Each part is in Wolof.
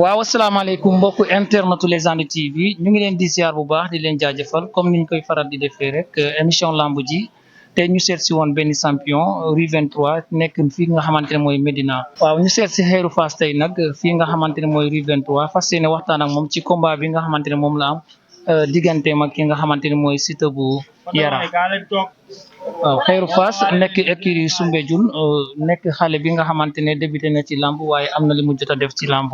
waaw asalaamaaleykum mbokku internetu Légende TV ñu ngi leen di ziar bu baax di leen jaajëfal comme niñ koy faral di defee rek émission lamb ji te ñu seet si woon benn champion rue 23 nekk fii nga xamante ne mooy Médina. waaw ñu seet si Xeeru Fass tey nag fii nga xamante ne mooy rue 23 fas yéene waxtaan ak moom ci combat bi nga xamante ne moom la am digganteem ak ki nga xamante ne mooy Siteu bu Yaraax. waaw Xeeru Fass nekk écurie Soumbédioune nekk xale bi nga xamante ne débuté na ci lamb waaye am na li mu jot a def ci lamb.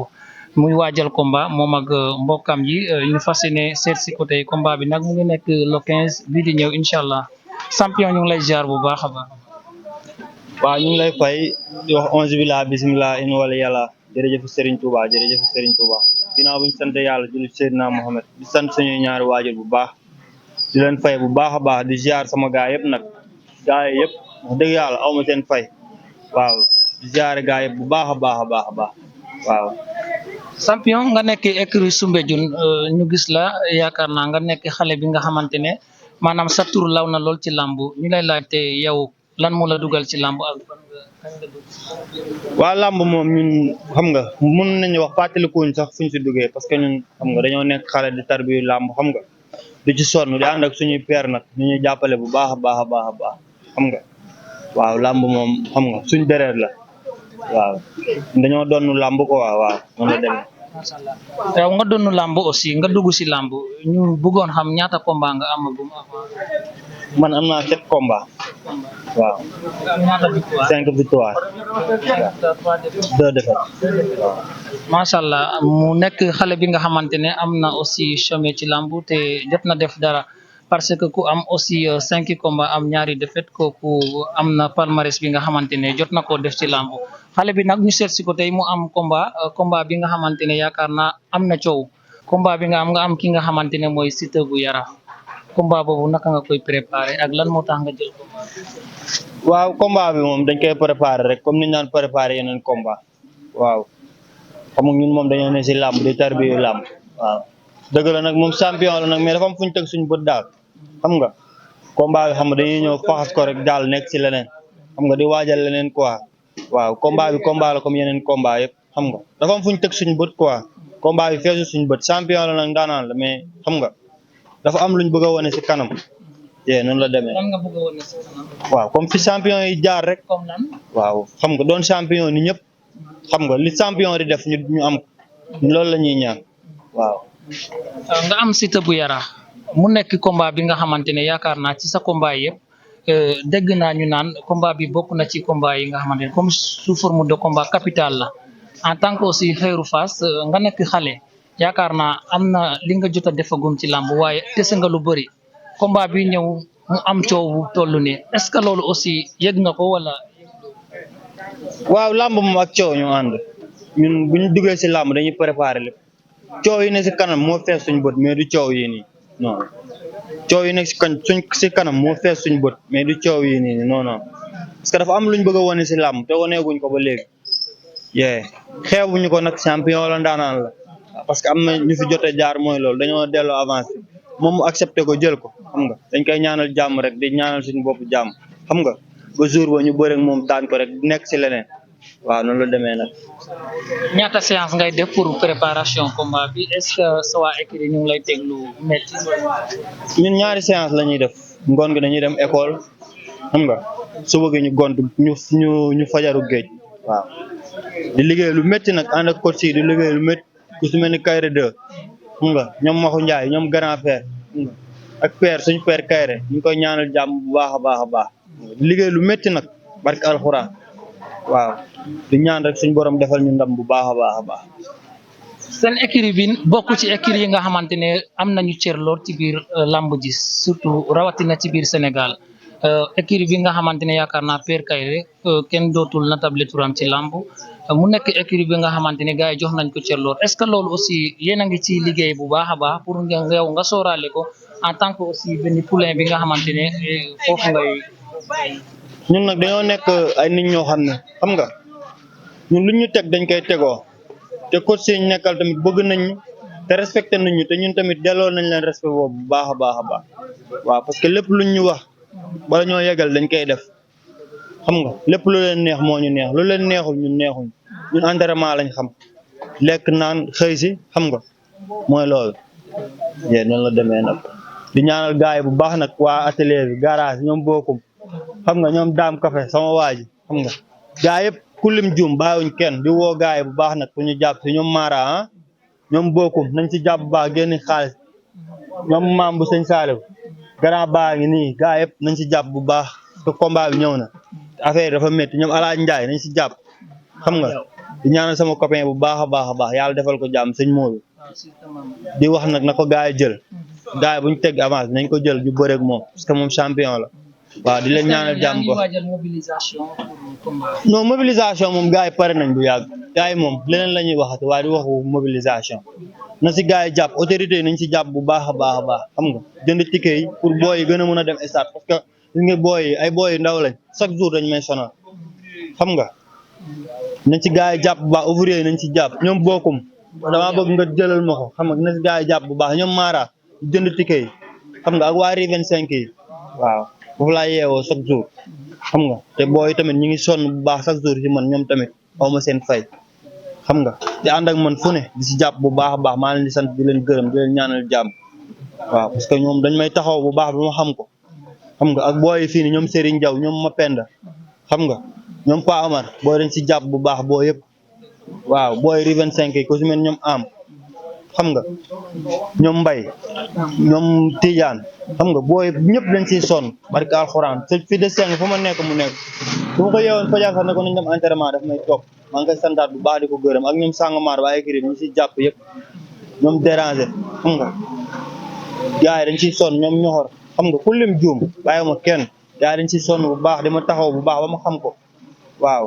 muy waajal combat moom ak mbokkam yi ñu fas yéene seet si côté combat bi nag mu ngi nekk le 15 bii di ñëw incha allah champion ñu ngi lay ziar bu baax a baax. waaw ñu ngi lay fay di wax onze billah bismillah in wala yàlla jërëjëf Serigne Touba jërëjëf Serigne Touba ginnaaw bu ñu sant yàlla julli Seydina Mohamed di sant suñuy ñaari waajur bu baax di leen fay bu baax a baax di ziar sama gaay yëpp nag gaay yëpp wax dëgg yàlla aw ma seen fay waaw di ziar gaay yëpp bu baax a baax a baax a baax waaw. champion nga nekk écurie Soumbédioune ñu gis la yaakaar naa nga nekk xale bi nga xamante ne maanaam sa tur law na lool ci làmb ñu lay laajte yow lan moo la dugal ci làmb ak fan nga kañ nga dugg. waa làmb moom ñun xam nga mën nañu wax fàttalikuñ sax fuñ si duggee parce que ñun xam nga dañoo nekk xale di tarbiyu làmb xam nga di ci sonn di ànd ak suñuy père nag ñu ñuy jàppale bu baax a baax a baax a baax xam nga waaw làmb moom xam nga suñ deret la. waaw dañoo doon làmb ko waaw noonu la demee. macha allah yow nga doon làmb aussi nga dugg si làmb ñu bëggoon xam ñaata combat nga amagum avant. man am naa 7 combats. waaw. ñaata victoire 5 victoire. 2 défaites. macha allah mu nekk xale bi nga xamante ne am na aussi chemin ci làmb te jot na def dara. parce que ku am aussi 5 combats am ñaari défaite kooku am na palmarès bi nga xamante ne jot na koo def ci làmb xale bi nag ñu seet si ko tey mu am combat bi nga xamante ne yaakaar naa am na coow combat bi nga am ki nga xamante ne mooy Siteu bu Yaraax combat boobu naka nga koy préparé ak lan moo tax nga jël ko. waaw combat bi moom dañ koy préparé rek comme ni ñu daan préparé yeneen combat waaw xam nga ñun moom dañoo ne si làmb di tarbiyu làmb waaw dëgg la nag moom champion la nag mais dafa am fu ñu teg suñu bët daal. xam nga combat bi xam nga dañuy ñëw faxas ko rek daal nekk ci leneen xam nga di waajal leneen quoi waaw combat bi combat la comme yeneen combat yëpp xam nga dafa am fu ñu teg suñu bët quoi combat bi feesu suñu bët champion la nag daanaan la mais xam nga dafa am luñ bëgg a wane ci kanam yee noonu la demee. lan nga bëgg a wane ci kanam. waaw comme fi champion yi jaar rek. comme lan. waaw xam nga doon champion ni ñëpp xam nga li champion di def ñu am loolu la ñuy ñaan waaw. nga am Siteu bu Yaraax. mu nekk combat bi nga xamante ne yaakaar naa ci sa combat yëpp dégg naa ñu naan combat bi bokk na ci combat yi nga xamante ne comme sous forme de combat capital la en tant que aussi Xeeru Fass nga nekk xale yaakaar naa am na li nga jot a defagum ci làmb waaye dese nga lu bëri combat bi ñëw mu am coow bu toll nii est-ce que loolu aussi yëg nga ko wala. waaw làmb moom ak coow ñu ànd ñun bu ñu duggee si làmb dañuy préparer lépp coow yi ne si kanam moo fees suñu bët mais du coow yi nii. non coow yi nekk si kanam moo fees suñu bët mais du coow yi nii non parce que dafa am luñ bëgg a wane si làmb te waneeguñ ko ba léegi yee xeebuñu ko nag champion la ndaanaan la parce que am na ñu fi jotee jaar mooy loolu dañoo delloo avancé moom mu accepté ko jël ko xam nga dañ koy ñaanal jàmm rek di ñaanal suñu bopp jàmm xam nga ba jour ba ñu bëre ak moom daan ko rek nekk si leneen waaw noonu la demee nag. ñaata séance ngay def pour préparation combat bi est-ce que sa waa écurie ñu ngi lay teg lu métti. ñun ñaari séance la ñuy def ngoon gi dañuy dem école xam nga suba gi ñu gont ñu fajaru géej waaw di liggéey lu métti nag ànd ak coach yi di liggéey lu métti ku su mel ni Kayre 2 xam nga ñoom Maxu Ndiaye ñoom grand frère xam nga ak père suñu père Kayre ñu ngi koy ñaanal jàmm bu baax a baax a baax di liggéey lu métti nag barke alxuraan waaw di ñaan rek suñu borom defal ñu ndam bu baax a baax a baax. seen écurie bi bokk ci écurie yi nga xamante ne am nañu cër lool ci biir làmb ji surtout rawatina ci biir Sénégal écurie bi nga xamante ne yaakaar naa Père Kayre kenn dootul natable turam ci làmb mu nekk écurie bi nga xamante ne gars yi jox nañ ko cër lool est-ce que loolu aussi yéen a ngi ci liggéey bu baax a baax pour nga sóoraale ko en tant que aussi benn poulain bi nga xamante ne foofu ngay. ñun nag dañoo nekk ay nit ñoo xam ne xam nga ñun lu ñu teg dañ koy tegoo te coach yi ñu nekkal tamit bëgg nañ ñu te respecté nañ ñu te ñun tamit delloo nañ leen respect boobu bu baax a baax a baax waaw parce que lépp luñ ñu wax bala ñoo yegal dañ koy def xam nga lépp lu leen neex moo ñu neex lu leen neexul ñun neexuñ ñun entraînement lañ xam lekk naan xëy si xam nga mooy loolu yee noonu la demee nag di ñaanal gaay yi bu baax nag waa atelier bi garage ñoom bokkum xam nga ñoom daam café sama waa ji xam nga gaay yëpp ku lim juum bàyyiwuñ kenn di woo gaay yi bu baax nag ku ñu jàpp si ñoom Mara ñoom bokkum nañ ci jàpp bu baax génn xaalis ñoom maam bu sëñ Saliou grand baa ngi nii gaay yëpp nañ ci jàpp bu baax te combat bi ñëw na affaire dafa métti ñoom Alaaj Njaay nañ ci jàpp xam nga di ñaanal sama copain bu baax a baax yàlla defal ko jàmm sëñ Modou di wax nag na ko gaay jël gaay bu ñu teg avance nañ ko jël ñu bëreeg moom parce que moom champion la waaw di leen ñaanal jàmm ko non mobilisation moom gaay yi pare nañ bu yàgg gaay yi moom leneen la ñuy waxati waaye di waxu mobilisation na si gaay yi jàpp autorité yi nañ si jàpp bu baax a baax xam nga jënd ticket yi pour booy yi gën a mën a dem stade parce que gis nga booy yi ay booy yu ndaw lañ chaque jour dañ may sonal xam nga nañ ci gaay yi jàpp bu baax ouvrier yi nañ ci jàpp ñoom bokkum damaa bëgg nga jëlal ma ko xam nga na si gaay yi jàpp bu baax ñoom Mara jënd ticket yi xam nga ak waa Rue 25 yi waaw foofu laa yeewoo chaque jour xam nga te booy tamit ñu ngi sonn bu baax chaque jour ci man ñoom tamit aw ma seen fay xam nga di ànd ak man fu ne di si jàpp bu baax a baax maa leen di sant di leen gërëm di leen ñaanal jàmm waaw parce que ñoom dañ may taxaw bu baax ba ma xam ko xam nga ak booy fii ni ñoom Serigne Diaw ñoom Mapenda xam nga ñoom Pa Amar booy dañ si jàpp bu baax boo yëpp waaw booy Rue 25 yi ku si mel ñoom am xam nga ñoom Mbay ñoom Tidiane xam nga booy ñëpp dañ siy sonn barke alxuraan te fi de seng fa ma nekk mu nekk su ma ko yeewoon fajar sax ne ko nañ dem entraînement daf may toog maa ngi koy santaat bu baax di ko gërëm ak ñoom Sangomar waaye écrit ñu si jàpp yëpp ñoom déranger xam nga gars yi dañ siy sonn ñoom ñoxor xam nga ku lim juum bàyyi ma kenn gars yi dañ siy sonn bu baax di ma taxaw bu baax ba ma xam ko waaw.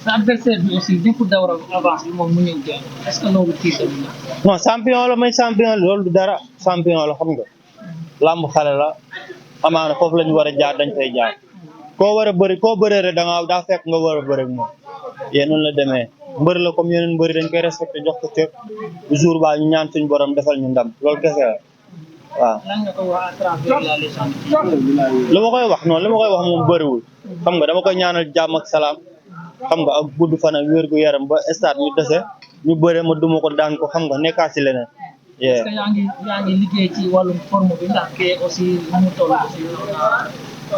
sa adversaire bi aussi ñëpp dawra avance bi moom mu ñëw jël est-ce que loolu tiital na non champion la may champion la loolu du dara champion la xam nga làmb xale la amaana foofu lañu war a jaar dañ fay jaar koo war a bëri koo bëree rek da nga daa fekk nga war a bëri ak moom yéen noonu la demee mbër la comme yeneen mbëri dañ koy respecté jox ko cër jour ba ñu ñaan suñu borom defal ñu ndam loolu kese la waaw. lan nga ko wax à travers la légende. li ma koy wax noonu li ma koy wax moom bëriwul xam nga dama koy ñaanal jàmm ak salaam xam nga ak gudd fan ak wér gu yaram ba stade ñu dese ñu bëre ma duma ko daan ko xam nga nekkaat si leneen. est-ce que yaa ngi liggéey ci wàllum forme bi ndax kee aussi mu toll aussi.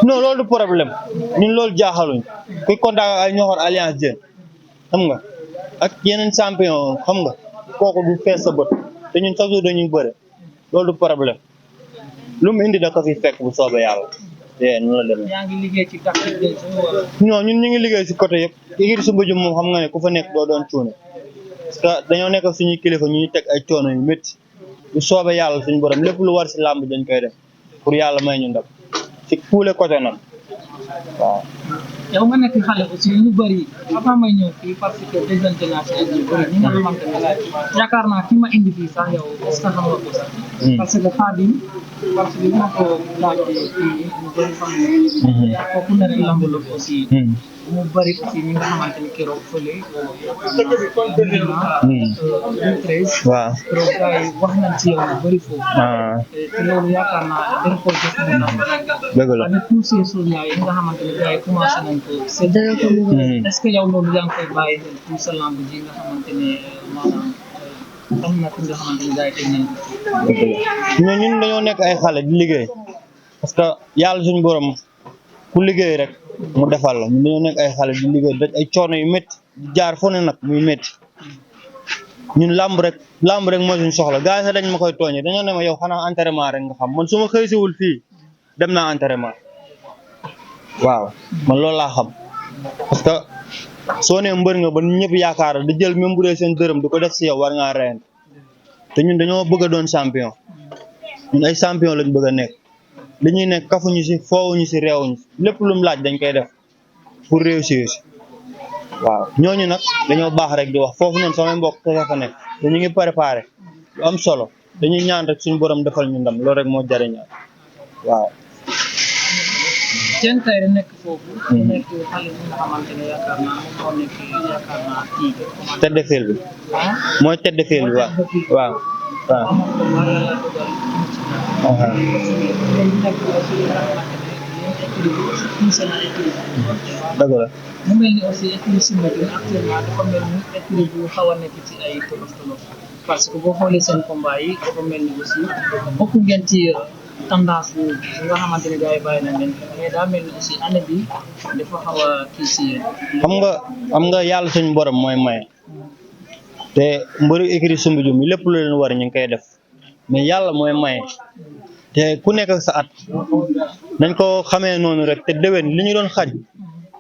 non loolu du problème ñun loolu jaaxaluñ kuy contact ay ñoxor alliance Diène xam nga ak yeneen champion xam nga kooku du fees sa bët te ñun chaque jour dañuy bëre loolu du problème lu mu indi da ko fi fekk bu soobee yàlla. noonu la demee. yaa ngi liggéey ci tactique bi wala. non ñun ñu ngi liggéey si côté yëpp ngir su mbëjum moom xam nga ne ku fa nekk doo doon cuune parce que dañoo nekk suñuy kilifa ñu teg ay coono yu métti bu soobee yàlla suñu borom lépp lu war si làmb dañ koy def pour yàlla may ñu ndam si tous côté nag waaw. yow nga nekk xale aussi ñu bëri avant may ñëw fii parce que présenté naa si ay ñu bëri ñi nga xamante ne yaakaar naa fi ma indi fii sax yow est-ce que xam nga ko sax. parce que Khadim parce que ma ko laajte fii ñu bëri xam nga. kooku nekk lamb la aussi. mu bëri aussi ñi nga xamante ni keroog fële. waaw. keroog gars yi wax nañ ci yow lu bëri foofu. te loolu yaakaar naa dañ ko def mu ndaw. dëgg la avec tous ces choses là yi nga xamante ne gars yi commencé nañ ko séddale ko. est-ce que yow loolu yaa ngi koy bàyyi xel pour sa lamb ji nga xamante ne maanaam am na fi nga xamante ne gars yi teg nañ ko. mais ñun dañoo nekk ay xale di liggéey parce que yàlla suñu borom ku liggéey rek mu defal la ñun dañoo nekk ay xale di liggéey daj ay coono yu métti jaar fu ne nag muy métti ñun làmb rek mooy suñu soxla gars yi sax dañ ma koy tooñee dañoo ne ma yow xanaa entraînement rek nga xam man su ma xëy siwul fii dem naa entraînement waaw man loolu laa xam parce que soo nee mbër nga ba ñëpp yaakaar di jël même bu dee seen dërëm di ko def si yow war ngaa reyante te ñun dañoo bëgg a doon champion ñun ay champion lañ bëgg a nekk li ñuy nekk kafuñu si foowuñu si réewuñu si lépp lu mu laaj dañ koy def pour réussir si waaw ñooñu nag dañoo baax rek di wax foofu noonu samay mbokk kese fa nekk te ñu ngi préparé lu am solo dañuy ñaan rek suñu borom defal ñu ndam loolu rek moo jariñaa waaw. Diène Kaïré nekk foofu. nekk xale bi nga xamante ne yaakaar naa moom moo nekk yaakaar naa kii. tête de file bi. mooy tête de file bi waaw waaw waaw. écurie bi aussi poussé na écurie bi. dëgg la. mu mel ni aussi écurie Soumbédioune actuellement dafa mel ni écurie bu xaw a nekk ci ay tolof tolof parce que boo xoolee seen combat yi dafa mel ni aussi bokk ngeen ci tendance bu nga xamante ne gars yi bàyyi na leen mais daa mel ni aussi année bi dafa xaw a kii si yéen. xam nga yàlla suñu borom mooy maye te mbëru écurie Soumbédioune mi lépp lu leen war ñu ngi koy def mais yàlla mooy maye te ku nekk ak sa at nañ ko xamee noonu rek te déwén li ñu doon xañ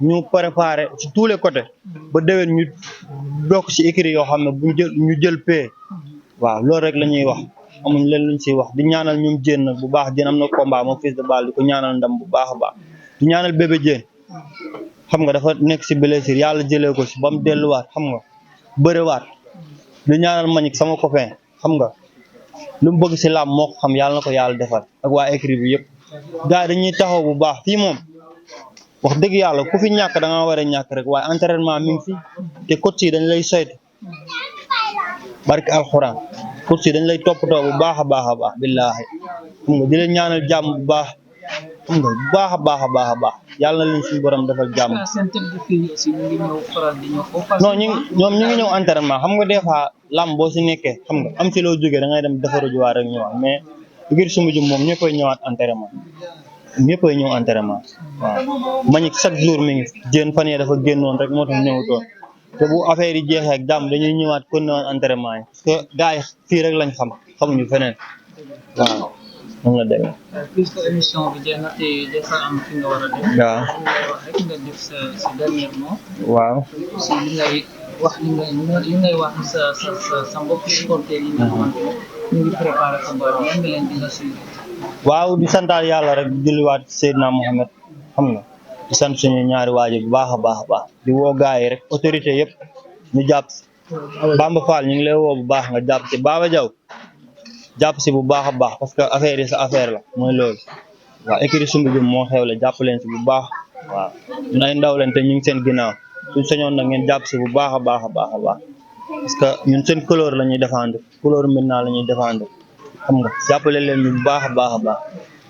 ñu préparé ci tous les côtés ba déwén ñu bokk ci écurie yoo xam ne ñu jël paie waaw loolu rek la ñuy wax amuñ leen luñ ciy wax di ñaanal ñoom Diène nag bu baax Diène am na combat moom Fils de Balla di ko ñaanal ndam bu baax a baax di ñaanal bébé Diène xam nga dafa nekk ci blessure yàlla jëlee ko ci ba mu delluwaat xam nga bëriwaat di ñaanal Mañik sama copain xam nga lu mu bëgg ci làmb moo ko xam yàlla na ko yàlla defal ak waa écurie bi yëpp gars yi dañuy taxaw bu baax fii moom wax dëgg yàlla ku fi ñàkk da nga war a ñàkk rek waaye entraînement mi ngi fi te coach yi dañ lay saytu barki alxuraan coach yi dañ lay toppatoo bu baax a baax a baax billaahi xam nga di leen ñaanal jàmm bu baax xam nga bu baax a baax a baax a baax yàlla na leen suñu borom defal jàmm. non ñoom ñu ngi ñëw entraînement xam nga des fois làmb boo si nekkee xam nga am ci loo jógee da ngay dem defaru jiwaat rek ñëwaat mais écurie Soumbédioune moom ñëppay ñëwaat entraînement ñëppay ñëw entraînement waaw Mañik chaque jour mi ngi Diène fan yii dafa génnoon rek moo tax ñëwutoon te bu affaire yi jeexee ak jàmm dañuy ñëwaat kon ne woon entraînement yi parce que gars yi fii rek lañ xam xamuñu feneen waaw moom la demee. puisque émission bi jeex na te dafa am fi nga war a def. waaw wax rek nga def sa dernier mot. waaw aussi li ngay wax sa mbokk supporters yi nga xamante ne ñu ngi préparé combat bi nga leen di la suivre. waaw di santaal yàlla rek di julliwaat Seydina Mohamed xam nga di sant suñu ñaari waajur bu baax a baax a baax di woo gars yi rek autorité yëpp ñu jàpp si Bamba Fall ñu ngi lay woo bu baax nga jàpp si Baba Diaw jàpp si bu baax a baax parce que affaire yi sa affaire la mooy loolu waaw écurie Soumbédioune moo xew la jàpp leen si bu baax waaw ñun ay ndaw leen te ñu ngi seen ginnaaw suñ sañoon nag ngeen jàpp si bu baax a baax a baax a baax parce que ñun seen couleur la ñuy défendre couleur maintenant la ñuy défendre xam nga jàppale leen bu baax a baax a baax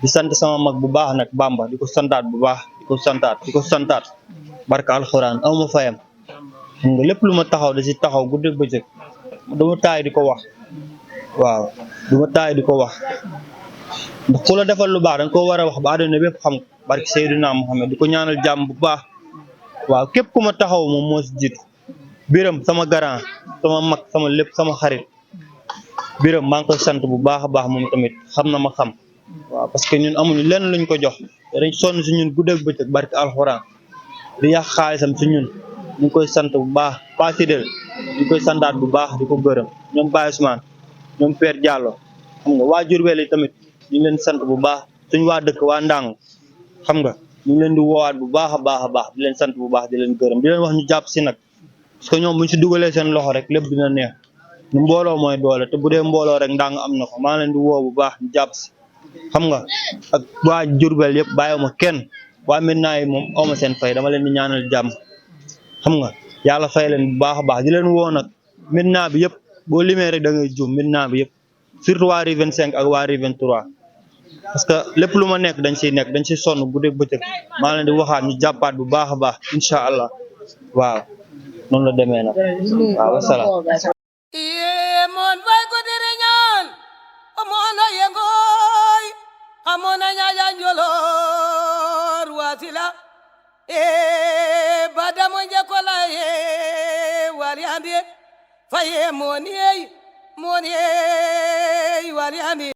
di sant sama mag bu baax nag Bamba di ko santaat bu baax di ko santaat barka alxuraan aw ma fayam xam nga lépp lu ma taxaw da si taxaw guddeeg bëccëg dama taay di ko wax waaw dama taay di ko wax ndax ku la defal lu baax danga ko war a wax ba àdduna bépp xam barke Seydina Mohamed di ko ñaanal jàmm bu baax waaw képp ku ma taxaw moom moo si jiitu biram sama garant sama mag sama lépp sama xarit biram maa ngi koy sant bu baax a baax moom tamit xam na ma xam waaw parce que ñun amuñu lenn luñ ko jox dañ sonn si ñun guddeeg bëccëg barke alxuraan di yàq xaalisam si ñun ñu ngi koy sant bu baax pasidel ñu koy santaat bu baax di ko gërëm ñoom Baye Ousmane ñoom Père Diallo xam nga waa Diourbel yi tamit ñu ngi leen sant bu baax suñ waa dëkk waa Ndang xam nga ñu ngi leen di woowaat bu baax a baax a baax di leen sant bu baax di leen gërëm di leen wax ñu jàpp si nag parce que ñoom buñ si dugalee seen loxo rek lépp dina neex ñu mbooloo mooy doole te bu dee mbooloo rek Ndang am na ko maa leen di woo bu baax ñu jàpp si xam nga ak waa Diourbel yëpp bàyyiwuma kenn waa Médina yi moom awma seen fay dama leen di ñaanal jàmm xam nga yàlla fay leen bu baax a baax di leen woo nag Médina bi yëpp boo limee rek da ngay juum Médina bi yëpp surtout waa Rue 25 ak waa Rue 23 parce que lépp lu ma nekk dañ siy nekk dañ siy sonn guddeeg bëccëg maa leen di waxaat ñu jàppaat bu baax a baax incha allah waaw noonu la demee nag waaw wasalaam mon fay ko dire ñaan mono yengoy amona ñaja njolor wasila badamo jekola wali andi faye moni wali andi